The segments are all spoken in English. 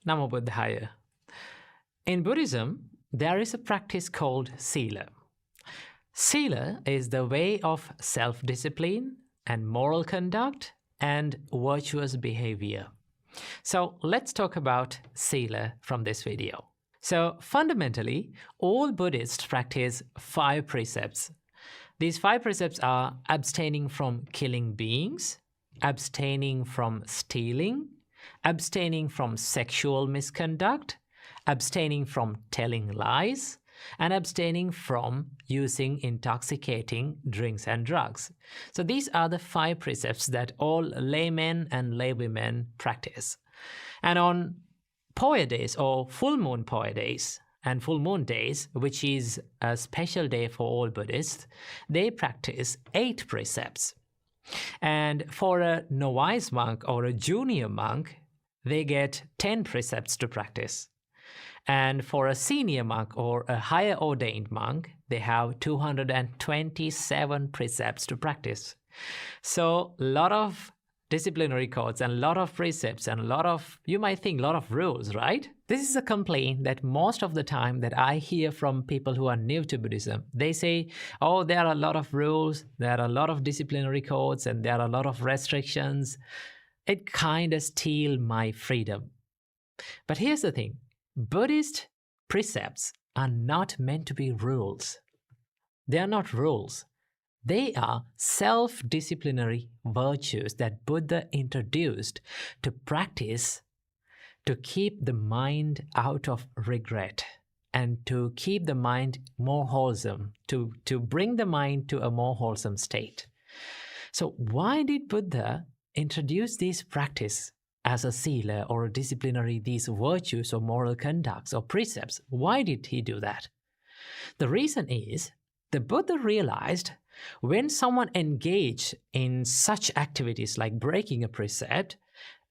Namo Buddhaya. In Buddhism, there is a practice called Sila. Sila is the way of self-discipline and moral conduct and virtuous behavior. So let's talk about Sila from this video. So fundamentally, all Buddhists practice 5 precepts. These 5 precepts are abstaining from killing beings, abstaining from stealing, abstaining from sexual misconduct, abstaining from telling lies, and abstaining from using intoxicating drinks and drugs. So these are the 5 precepts that all laymen and laywomen practice. And on Poya days or full moon Poya days and full moon days, which is a special day for all Buddhists, they practice 8 precepts. And for a novice monk or a junior monk, they get 10 precepts to practice. And for a senior monk or a higher ordained monk, they have 227 precepts to practice. So a lot of disciplinary codes and a lot of precepts and a lot of, you might think, a lot of rules, right? This is a complaint that most of the time that I hear from people who are new to Buddhism. They say, oh, there are a lot of rules, there are a lot of disciplinary codes, and there are a lot of restrictions. It kind of steals my freedom. But here's the thing. Buddhist precepts are not meant to be rules. They are not rules. They are self-disciplinary virtues that Buddha introduced to practice to keep the mind out of regret and to keep the mind more wholesome, to bring the mind to a more wholesome state. So why did Buddha introduce these practice as a sila or a disciplinary, these virtues or moral conducts or precepts? Why did he do that? The reason is the Buddha realized when someone engaged in such activities like breaking a precept,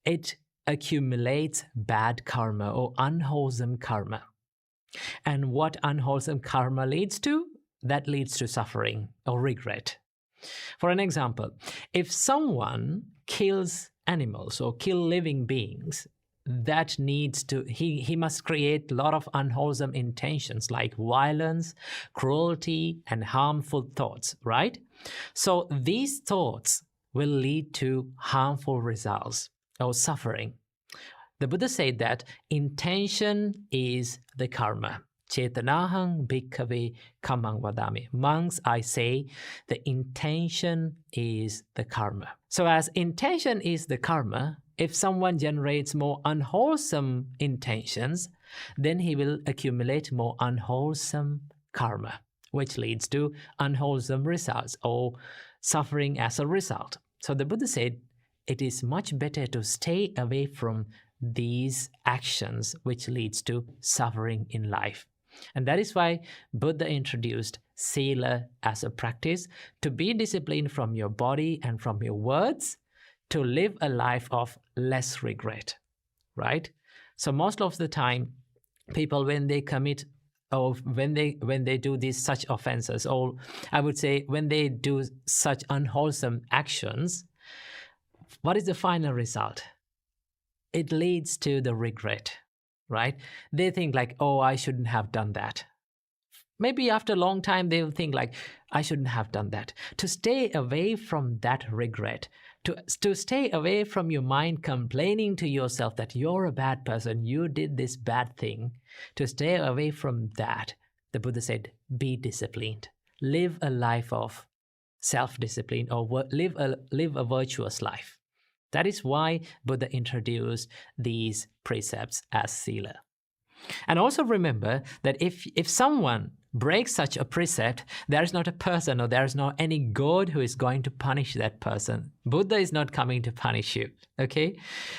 it accumulates bad karma or unwholesome karma. And what unwholesome karma leads to? That leads to suffering or regret. For an example, if someone kills animals or kill living beings, that needs to, he must create a lot of unwholesome intentions like violence, cruelty, and harmful thoughts, right? So these thoughts will lead to harmful results or suffering. The Buddha said that intention is the karma. Chetanahang bhikkhave kammang vadami. Monks, I say, the intention is the karma. So as intention is the karma, if someone generates more unwholesome intentions, then he will accumulate more unwholesome karma, which leads to unwholesome results or suffering as a result. So the Buddha said, it is much better to stay away from these actions which leads to suffering in life. And that is why Buddha introduced Sila as a practice to be disciplined from your body and from your words, to live a life of less regret, right? So most of the time, people, when they commit or when they do these such offenses, or I would say when they do such unwholesome actions, what is the final result? It leads to the regret, right? They think like, oh, I shouldn't have done that. Maybe after a long time, they will think like, I shouldn't have done that. To stay away from that regret, to stay away from your mind complaining to yourself that you're a bad person, you did this bad thing, to stay away from that, the Buddha said, be disciplined. Live a life of self-discipline or live a virtuous life. That is why Buddha introduced these precepts as Sila. And also remember that if someone breaks such a precept, there is not a person or there is not any God who is going to punish that person. Buddha is not coming to punish you, okay?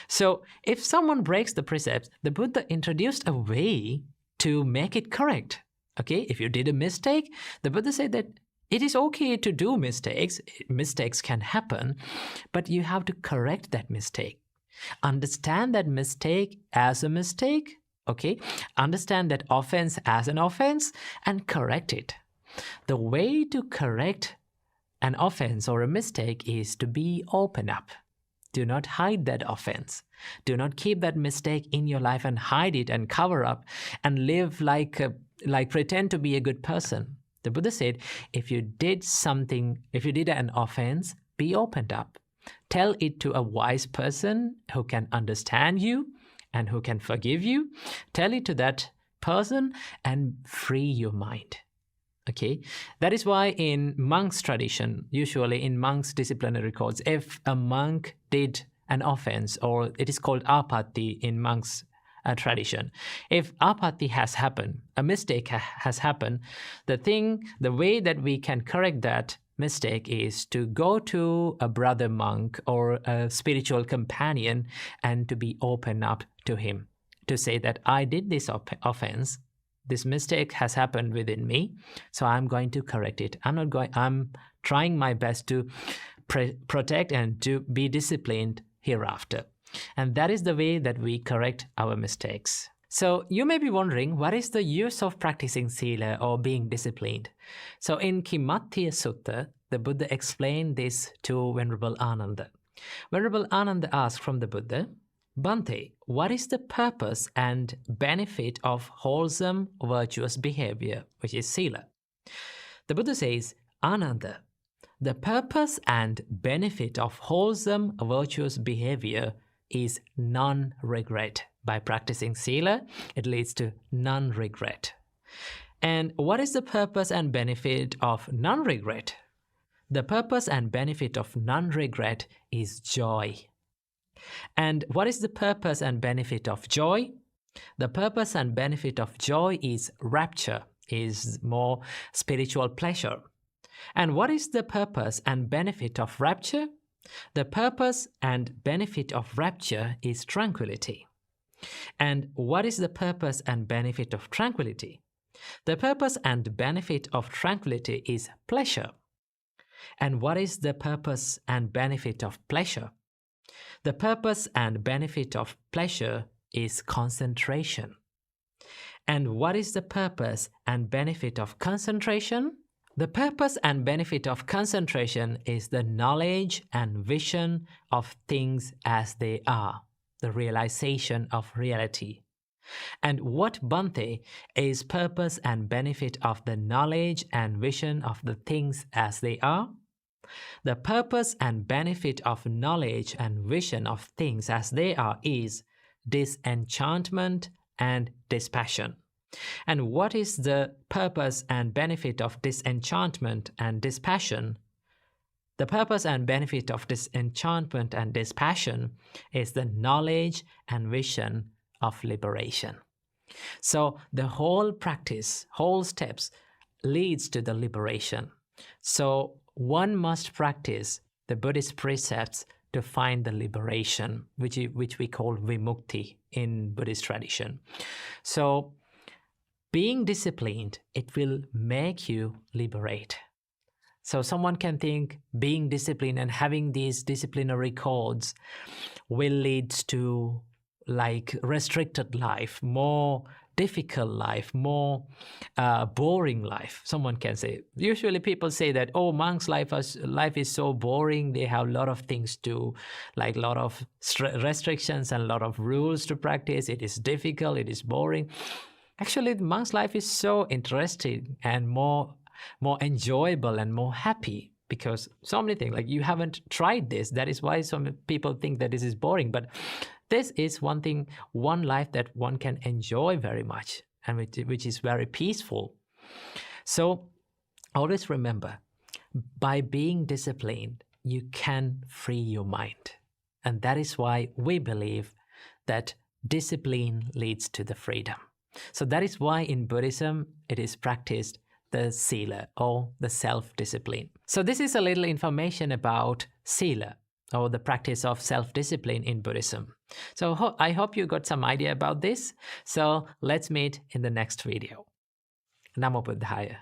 So if someone breaks the precepts, the Buddha introduced a way to make it correct, okay? If you did a mistake, the Buddha said that it is okay to do mistakes. Mistakes can happen, but you have to correct that mistake. Understand that mistake as a mistake, okay? Understand that offense as an offense and correct it. The way to correct an offense or a mistake is to be open up. Do not hide that offense. Do not keep that mistake in your life and hide it and cover up and live like pretend to be a good person. The Buddha said, if you did an offense, be opened up. Tell it to a wise person who can understand you and who can forgive you. Tell it to that person and free your mind. Okay, that is why in monks' tradition, usually in monks' disciplinary codes, if a monk did an offense, or it is called apatti in monks' tradition, if apatti has happened, a mistake has happened, the way that we can correct that mistake is to go to a brother monk or a spiritual companion and to be open up to him, to say that I did this offense. This mistake has happened within me, so I'm going to correct it. I'm trying my best to protect and to be disciplined hereafter. And that is the way that we correct our mistakes. So you may be wondering, what is the use of practicing Sila or being disciplined? So in Kimmattha Sutta, the Buddha explained this to Venerable Ananda. Venerable Ananda asked from the Buddha, Bhante, what is the purpose and benefit of wholesome, virtuous behavior, which is Sila? The Buddha says, Ananda, the purpose and benefit of wholesome, virtuous behavior is non-regret. By practicing Sila, it leads to non-regret. And what is the purpose and benefit of non-regret? The purpose and benefit of non-regret is joy. And what is the purpose and benefit of joy? The purpose and benefit of joy is rapture, is more spiritual pleasure. And what is the purpose and benefit of rapture? The purpose and benefit of rapture is tranquility. And what is the purpose and benefit of tranquility? The purpose and benefit of tranquility is pleasure. And what is the purpose and benefit of pleasure? The purpose and benefit of pleasure is concentration. And what is the purpose and benefit of concentration? The purpose and benefit of concentration is the knowledge and vision of things as they are, the realization of reality. And what, Bhante, is purpose and benefit of the knowledge and vision of the things as they are? The purpose and benefit of knowledge and vision of things as they are is disenchantment and dispassion. And what is the purpose and benefit of disenchantment and dispassion? The purpose and benefit of disenchantment and dispassion is the knowledge and vision of liberation. So the whole practice, whole steps leads to the liberation. So one must practice the Buddhist precepts to find the liberation, which we call Vimutti in Buddhist tradition. So being disciplined, it will make you liberate. So someone can think being disciplined and having these disciplinary codes will lead to like restricted life, more difficult life, more boring life. Someone can say, usually people say that, oh, monks' life is so boring. They have a lot of things to, like a lot of restrictions and a lot of rules to practice. It is difficult, it is boring. Actually, the monk's life is so interesting and more enjoyable and more happy, because so many things, like you haven't tried this. That is why some people think that this is boring. But this is one thing, one life that one can enjoy very much and which is very peaceful. So always remember, by being disciplined, you can free your mind. And that is why we believe that discipline leads to the freedom. So that is why in Buddhism, it is practiced the Sila or the self-discipline. So this is a little information about Sila or the practice of self-discipline in Buddhism. So I hope you got some idea about this. So let's meet in the next video. Namo Buddhaya.